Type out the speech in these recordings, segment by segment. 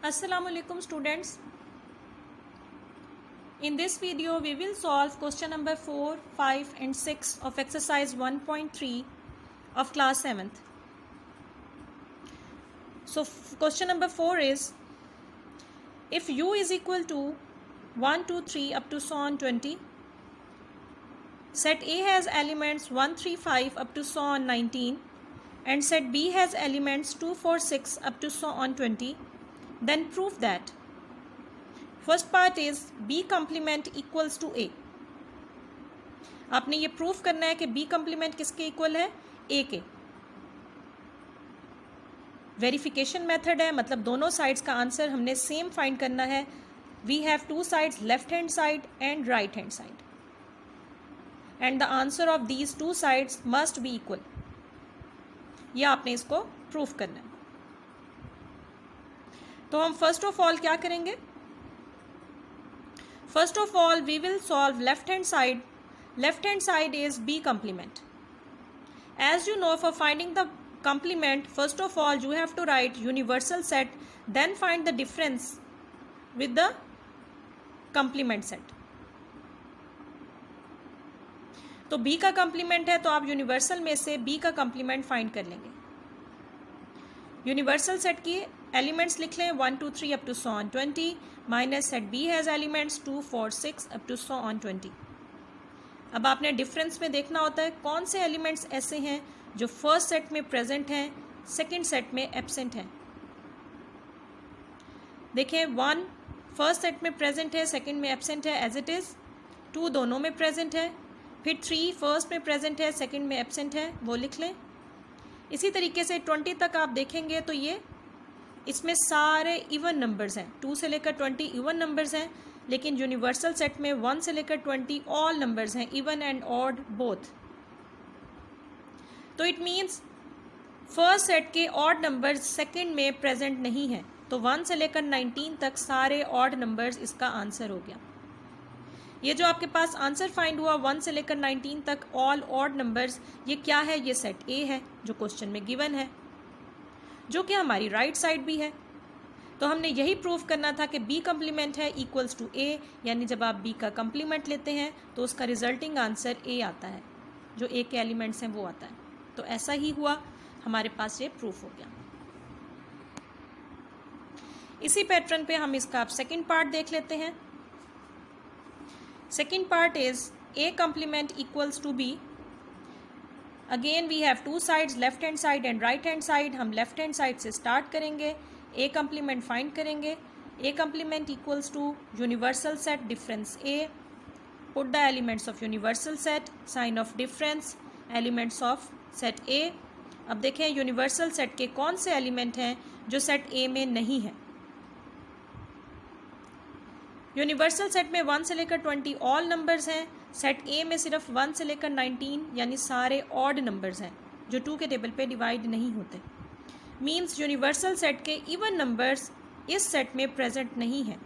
Assalamualaikum students. In this video we will solve question number 4, 5 and 6 of exercise 1.3 of class 7th. So question number 4 is, if u is equal to 1, 2, 3 up to so on 20, set A has elements 1, 3, 5 up to so on 19 and set B has elements 2, 4, 6 up to so on 20, then prove that. First part is B complement equals to A. आपने ये proof करना है कि B complement किसके equal है, ए के. Verification method है, मतलब दोनों साइड्स का आंसर हमने सेम फाइंड करना है. We have two sides, left hand side and right hand side, and the answer of these two sides must be equal. ये आपने इसको प्रूफ करना है. तो हम फर्स्ट ऑफ ऑल क्या करेंगे? First of all, we will solve left hand side. Left hand side is B complement. As you know, for finding the complement, first of all you have to write universal set, then find the difference with the complement set. तो B का complement है तो आप universal में से B का complement find कर लेंगे. यूनिवर्सल सेट की एलिमेंट्स लिख लें 1, 2, 3 up to so on 20 minus set B has elements 2, 4, 6 up to so on 20. अब आपने डिफरेंस में देखना होता है कौन से एलिमेंट्स ऐसे हैं जो फर्स्ट सेट में प्रेजेंट हैं, सेकंड सेट में एब्सेंट हैं. देखें 1 फर्स्ट सेट में प्रेजेंट है, सेकंड में एब्सेंट है एज इट इज़. 2 दोनों में प्रेजेंट है. फिर 3 फर्स्ट में प्रेजेंट है, सेकंड में एब्सेंट है, वो लिख लें. इसी तरीके से 20 तक आप देखेंगे तो ये इसमें सारे इवन नंबर्स हैं. 2 से लेकर 20 इवन नंबर्स हैं, लेकिन यूनिवर्सल सेट में 1 से लेकर 20 ऑल नंबर्स हैं, इवन एंड ऑड बोथ. तो इट मीन्स फर्स्ट सेट के ऑड नंबर्स सेकंड में प्रेजेंट नहीं हैं. तो 1 से लेकर 19 तक सारे ऑड नंबर्स इसका आंसर हो गया. ये जो आपके पास आंसर फाइंड हुआ 1 से लेकर 19 तक ऑल ऑड नंबर्स, ये क्या है? ये सेट ए है जो क्वेश्चन में गिवन है, जो कि हमारी राइट साइड भी है. तो हमने यही प्रूव करना था कि बी कम्प्लीमेंट है इक्वल्स टू ए, यानी जब आप बी का कम्प्लीमेंट लेते हैं तो उसका रिजल्टिंग आंसर ए आता है, जो ए के एलिमेंट्स हैं वो आता है. तो ऐसा ही हुआ, हमारे पास ये प्रूफ हो गया. इसी पैटर्न पे हम इसका अब सेकेंड पार्ट देख लेते हैं. Second part is A complement equals to B. Again we have two sides, left hand side and right hand side. हम left hand side से start करेंगे, A complement find करेंगे. A complement equals to universal set difference A. Put the elements of universal set, sign of difference, elements of set A. अब देखें universal set के कौन से element हैं जो set A में नहीं है. यूनिवर्सल सेट में 1 से लेकर 20 ऑल नंबर्स हैं. सेट ए में सिर्फ 1 से लेकर 19 यानी सारे ऑड नंबर्स हैं जो 2 के टेबल पे डिवाइड नहीं होते. मींस यूनिवर्सल सेट के इवन नंबर्स इस सेट में प्रेजेंट नहीं हैं.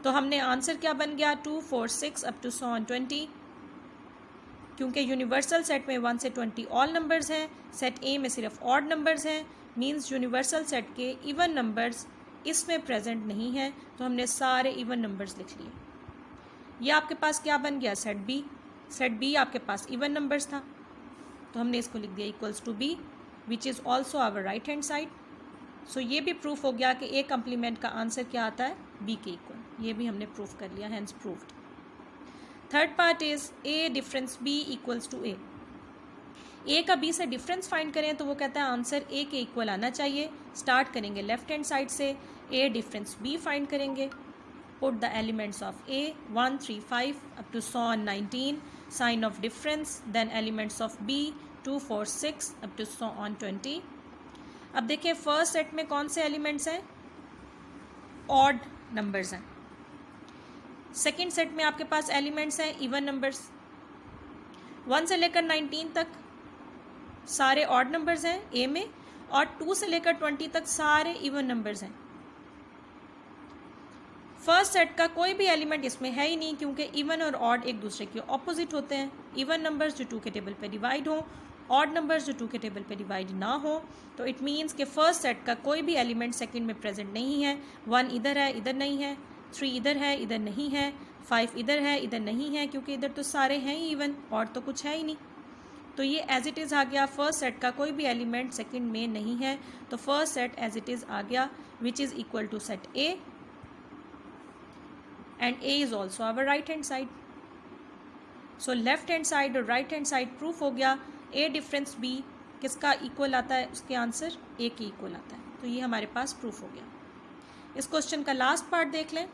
तो हमने आंसर क्या बन गया? 2, 4, 6 अप टू सो ऑन 20. क्योंकि यूनिवर्सल सेट में 1 से 20 ऑल नंबर्स हैं, सेट ए में सिर्फ ऑड नंबर्स हैं. मींस यूनिवर्सल सेट के इवन नंबर्स इसमें प्रेजेंट नहीं है, तो हमने सारे इवन नंबर्स लिख लिए. ये आपके पास क्या बन गया? Set B. सेट बी आपके पास इवन नंबर्स था, तो हमने इसको लिख दिया equals to B, which is also our right hand side. So ये भी प्रूफ हो गया कि ए कम्प्लीमेंट का आंसर क्या आता है? बी के इक्वल. ये भी हमने प्रूफ कर लिया, hence proved. Third part is A difference B equals to A. A का बी से डिफरेंस फाइंड करें तो वो कहता है आंसर ए के इक्वल आना चाहिए. स्टार्ट करेंगे लेफ्ट हैंड साइड से, ए डिफरेंस बी फाइंड करेंगे. Put the elements of A 1, 3, 5 up to so on 19, sign of difference, then elements of B 2, 4, 6 up to so on 20. अब देखिए first set में कौन से एलिमेंट्स हैं? Odd numbers हैं. Second set में आपके पास एलिमेंट्स हैं इवन नंबर्स. 1 से लेकर 19 तक सारे ऑड नंबर्स हैं ए में, और 2 से लेकर 20 तक सारे इवन नंबर्स हैं. फर्स्ट सेट का कोई भी एलिमेंट इसमें है ही नहीं, क्योंकि इवन और ऑड एक दूसरे के ऑपोजिट होते हैं. इवन नंबर्स जो 2 के टेबल पे डिवाइड हों ऑड नंबर्स जो 2 के टेबल पे डिवाइड ना हो, तो इट मीन्स कि फर्स्ट सेट का कोई भी एलिमेंट सेकंड में प्रेजेंट नहीं है। 1 इधर है, इधर नहीं है, 3 इधर है, इधर नहीं है, 5 इधर है, इधर नहीं है, क्योंकि इधर तो सारे हैं ही इवन, और तो कुछ है ही नहीं। तो ये एज इट इज़ आ गया, फर्स्ट सेट का कोई भी एलिमेंट सेकंड में नहीं है, तो first set as it is आ गया, which is equal to set A, and A is also our right hand side. So left hand side और राइट हैंड साइड प्रूफ हो गया। ए डिफरेंस बी किसका इक्वल आता है, उसके answer A के इक्वल आता है, तो ये हमारे पास प्रूफ हो गया। इस क्वेश्चन का लास्ट पार्ट देख लें।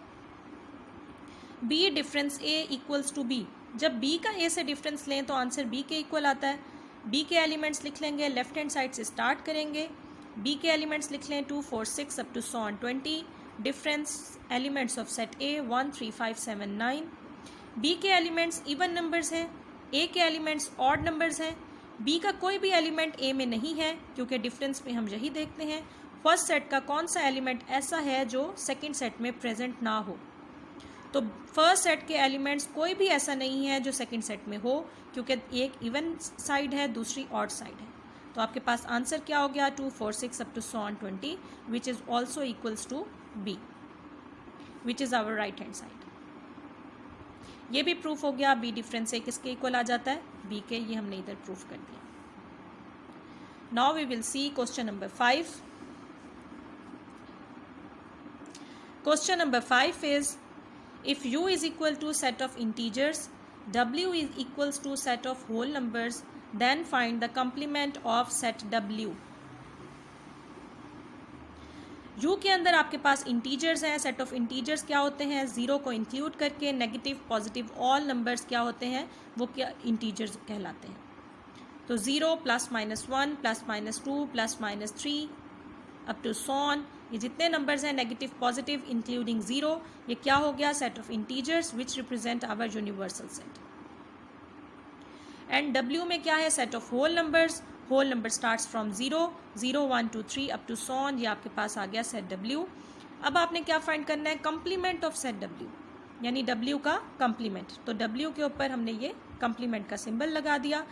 B difference A equals to B, जब बी का ए से डिफरेंस लें तो आंसर बी के इक्वल आता है। बी के एलिमेंट्स लिख लेंगे, लेफ्ट हैंड साइड से स्टार्ट करेंगे। बी के एलिमेंट्स लिख लें 2 4 6 up to 20। Difference elements of set A 1 3 5 7 9। B के एलिमेंट्स इवन नंबर्स हैं, ए के एलिमेंट्स ऑड नंबर्स हैं। बी का कोई भी एलिमेंट ए में नहीं है, क्योंकि डिफरेंस में हम यही देखते हैं फर्स्ट सेट का कौन सा एलिमेंट ऐसा है जो सेकंड सेट में प्रेजेंट ना हो। तो फर्स्ट सेट के एलिमेंट्स कोई भी ऐसा नहीं है जो सेकंड सेट में हो, क्योंकि एक इवन साइड है, दूसरी ऑड साइड है। तो आपके पास आंसर क्या हो गया, 2 4 6 up to 20, which is also equals to B, which is our right hand side. ये भी प्रूफ हो गया, बी डिफरेंस ए किसके इक्वल आ जाता है, बी के, ये हमने इधर प्रूफ कर दिया। Now we will see question number 5। Question number 5 is, if u is equal to set of integers, w is equals to set of whole numbers, then find the complement of set w। u के अंदर आपके पास integers हैं। Set of integers क्या होते हैं, zero को include करके negative positive all numbers क्या होते हैं, वो क्या इंटीजर्स कहलाते हैं। तो 0 +-1 +-2 +-3 अप टू सॉन, ये जितने नंबर्स हैं नेगेटिव पॉजिटिव इंक्लूडिंग 0, ये क्या हो गया, set of integers which represent our universal set. And W में क्या है, set of whole numbers. Whole number starts from 0 0 1 2 3 up to so on, ये आपके पास आ गया सेट W। अब आपने क्या फाइंड करना है, कंप्लीमेंट ऑफ सेट W, यानी W का कंप्लीमेंट। तो W के ऊपर हमने ये कंप्लीमेंट का सिंबल लगा दिया।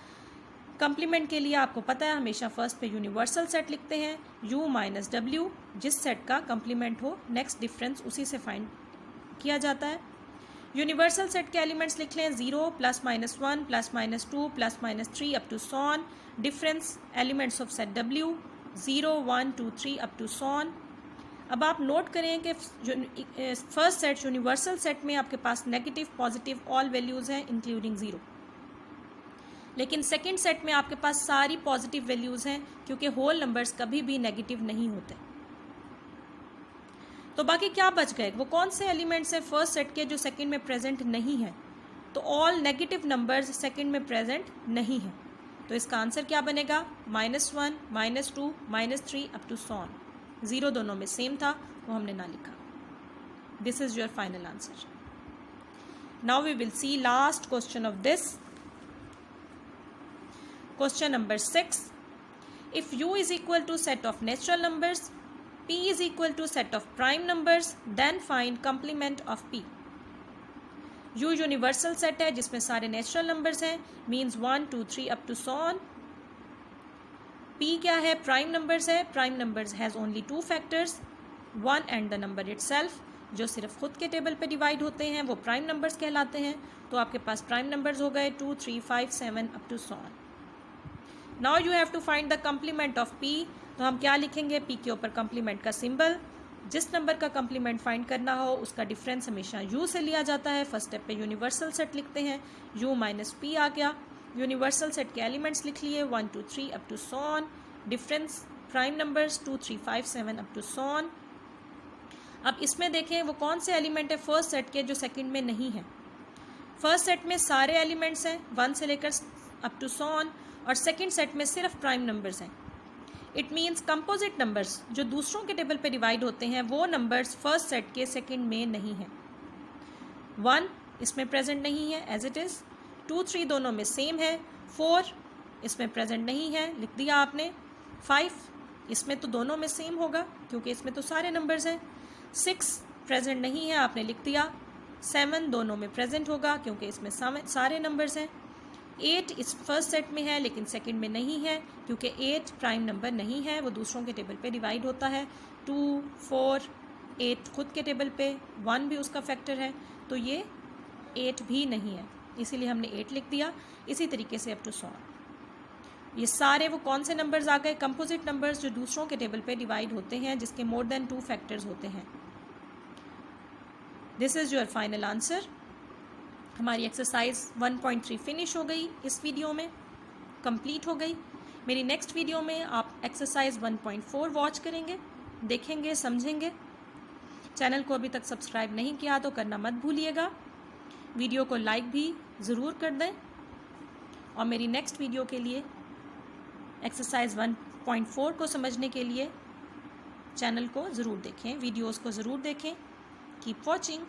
कंप्लीमेंट के लिए आपको पता है हमेशा फर्स्ट पे यूनिवर्सल सेट लिखते हैं, u माइनस डब्ल्यू, जिस सेट का कंप्लीमेंट हो नेक्स्ट डिफरेंस उसी से फाइंड किया जाता है। यूनिवर्सल सेट के एलिमेंट्स लिख लें 0 +-1 +-2 +-3 up to so on. Difference elements of set w 0 1 2 3 up to so on. अब आप नोट करें कि फर्स्ट सेट यूनिवर्सल सेट में आपके पास नेगेटिव पॉजिटिव ऑल वैल्यूज़ हैं इंक्लूडिंग 0, लेकिन सेकंड सेट में आपके पास सारी पॉजिटिव वैल्यूज़ हैं, क्योंकि होल नंबर्स कभी भी नेगेटिव नहीं होते। तो बाकी क्या बच गए, वो कौन से एलिमेंट्स हैं फर्स्ट सेट के जो सेकंड में प्रेजेंट नहीं है, तो ऑल नेगेटिव नंबर्स सेकंड में प्रेजेंट नहीं है। तो इसका आंसर क्या बनेगा, -1 -2 -3 अप टू सॉन। 0 दोनों में सेम था, वो हमने ना लिखा। This is your final answer. Now we will see last question of this. Question number 6. If u is equal to set of natural numbers, p is equal to set of prime numbers, then find complement of p. u universal set है जिसमें सारे natural numbers हैं, means 1 2 3 up to so on. p क्या है, prime numbers है। Prime numbers has only 2 factors, 1 and the number itself. जो सिर्फ खुद के टेबल पे डिवाइड होते हैं वो प्राइम नंबर्स कहलाते हैं। तो आपके पास प्राइम नंबर्स हो गए 2 3 5 7 up to so on. Now you have to find the complement of p। तो हम क्या लिखेंगे, p के ऊपर कंप्लीमेंट का सिंबल। जिस नंबर का कंप्लीमेंट फाइंड करना हो उसका डिफरेंस हमेशा u से लिया जाता है। फर्स्ट स्टेप पे यूनिवर्सल सेट लिखते हैं, u माइनस p आ गया। यूनिवर्सल सेट के एलिमेंट्स लिख लिए 1 2 3 up to so on. Difference prime numbers 2 3 5 7 up to so on. अब इसमें देखें वो कौन से एलिमेंट है फर्स्ट सेट के जो सेकंड में नहीं है। फर्स्ट सेट में सारे एलिमेंट्स हैं 1 से लेकर अप टू सॉन, और सेकंड सेट में सिर्फ प्राइम नंबर्स हैं। इट मीन्स कंपोजिट नंबर्स जो दूसरों के टेबल पे डिवाइड होते हैं वो नंबर्स फर्स्ट सेट के सेकंड में नहीं हैं। 1 इसमें प्रेजेंट नहीं है एज इट इज़, 2 3 दोनों में सेम है, 4 इसमें प्रेजेंट नहीं है, लिख दिया आपने। 5 इसमें तो दोनों में सेम होगा क्योंकि इसमें तो सारे नंबर्स हैं। 6 प्रेजेंट नहीं है, आपने लिख दिया। 7 दोनों में प्रेजेंट होगा क्योंकि इसमें सारे नंबर्स हैं। 8 इस फर्स्ट सेट में है लेकिन सेकंड में नहीं है, क्योंकि 8 प्राइम नंबर नहीं है, वो दूसरों के टेबल पे डिवाइड होता है। 2, 4, 8 खुद के टेबल पे, 1 भी उसका फैक्टर है, तो ये 8 भी नहीं है, इसीलिए हमने 8 लिख दिया। इसी तरीके से अप टू 100। ये सारे वो कौन से नंबर्स आ गए? कंपोजिट नंबर्स जो दूसरों के टेबल पे डिवाइड होते हैं, जिसके मोर देन 2 फैक्टर्स होते हैं। This is your final answer. हमारी एक्सरसाइज 1.3 फिनिश हो गई, इस वीडियो में कंप्लीट हो गई। मेरी नेक्स्ट वीडियो में आप एक्सरसाइज 1.4 वॉच करेंगे, देखेंगे, समझेंगे। चैनल को अभी तक सब्सक्राइब नहीं किया तो करना मत भूलिएगा। वीडियो को लाइक भी ज़रूर कर दें, और मेरी नेक्स्ट वीडियो के लिए एक्सरसाइज 1.4 को समझने के लिए चैनल को ज़रूर देखें, वीडियोस को ज़रूर देखें। Keep watching.